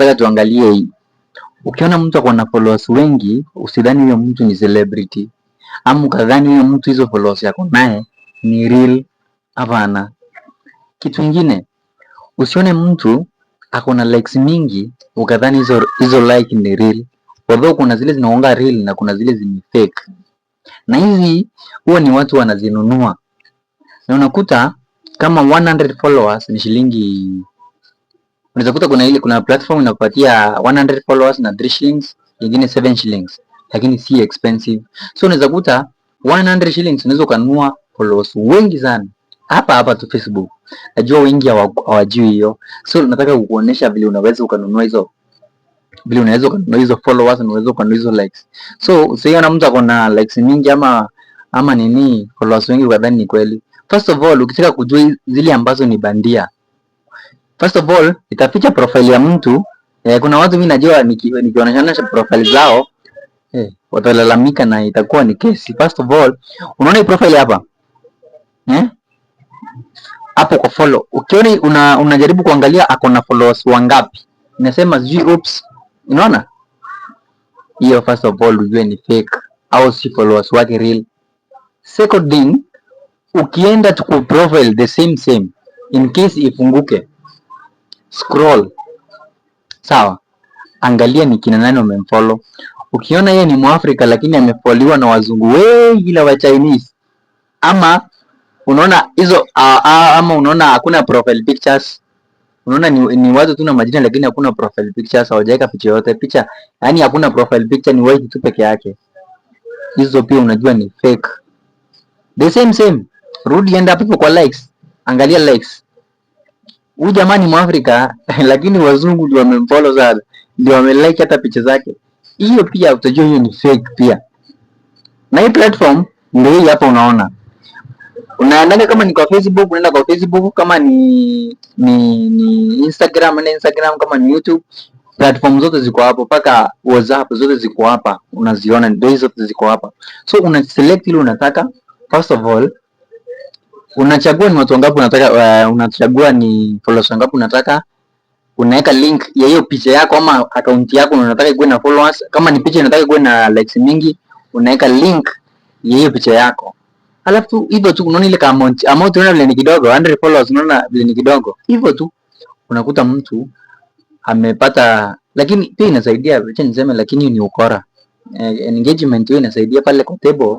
nataka tuangalie hii. Ukiona mtu ako na followers wengi, usidhani huyo mtu ni celebrity. Ama ukadhani huyo mtu hizo followers yako naye ni real. Hapana. Kitu kingine, usione mtu ako na likes mingi ukadhani hizo like ni real. Although kuna zile zinaonga real na kuna zile zini fake. Na hizi huwa ni watu wanazinunua. Na unakuta kama 100 followers ni shilingi, unaweza kuta kuna platform inakupatia 100 followers na 3 shillings, nyingine 7 shillings, lakini si expensive. So unaweza kuta 100 shillings unaweza kununua followers wengi sana. Hapa tu Facebook. Najua wengi hawajui hiyo. So nataka kukuonesha vile unaweza ukanunua hizo, vile unaweza ukanunua hizo followers na unaweza ukanunua hizo likes. So usiona mtu ako na likes mingi ama nini followers wengi ukadhani ni kweli. First of all, ukitaka kujua zile ambazo ni bandia, first of all itaficha profile ya mtu. Kuna watu mimi najua nikionyesha profile zao watalalamika na itakuwa ni kesi. First of all, unaona hii profile hapa hapo kwa follow, ukiona unajaribu kuangalia ako na followers wangapi, inasema oops, unaona hiyo. First of all ujue ni fake au si followers wake real. Second thing, ukienda tu ku profile the same in case ifunguke, scroll, sawa, angalia ni kina nani wamemfollow. Ukiona yeye ni Mwafrika lakini amefollowiwa na wazungu wengi la wa Chinese, ama unaona hizo ama unaona hakuna profile pictures, unaona ni watu tu na majina lakini hakuna profile pictures, hawajaweka picha yote, picha yani hakuna profile picture, ni white tu peke yake, hizo pia unajua ni fake. The same, rudi enda hapo kwa likes, angalia likes. Huyu jamani Mwafrika lakini wazungu ndio wamemfollow sana, ndio wamelike hata picha zake, hiyo pia utajua hiyo ni fake pia. Na hii platform ndio hii hapa, unaona unaenda kama ni kwa Facebook, unaenda kwa Facebook, kama ni Instagram, na Instagram, kama ni YouTube, platform zote ziko hapo, paka WhatsApp zote ziko hapa, unaziona ndio hizo zote ziko hapa. So una select ile unataka. First of all unachagua ni watu wangapi unataka, unachagua ni followers wangapi unataka, unaweka link ya hiyo picha yako ama account yako unataka ikuwe na followers. Kama ni picha unataka ikuwe na likes mingi, unaweka link ya hiyo picha yako. Alafu hivyo tu, unaona ile amount unaona vile ni kidogo, 100 followers unaona vile ni kidogo. Hivyo tu unakuta mtu amepata, lakini pia inasaidia, acha niseme, lakini ni ukora. Engagement hiyo inasaidia pale kwa table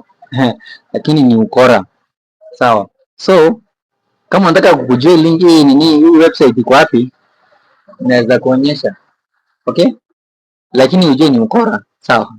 lakini ni ukora. Sawa. So kama unataka kukujua link hii hii website iko wapi, naweza kuonyesha. Okay? Lakini ujue ni ukora. Sawa.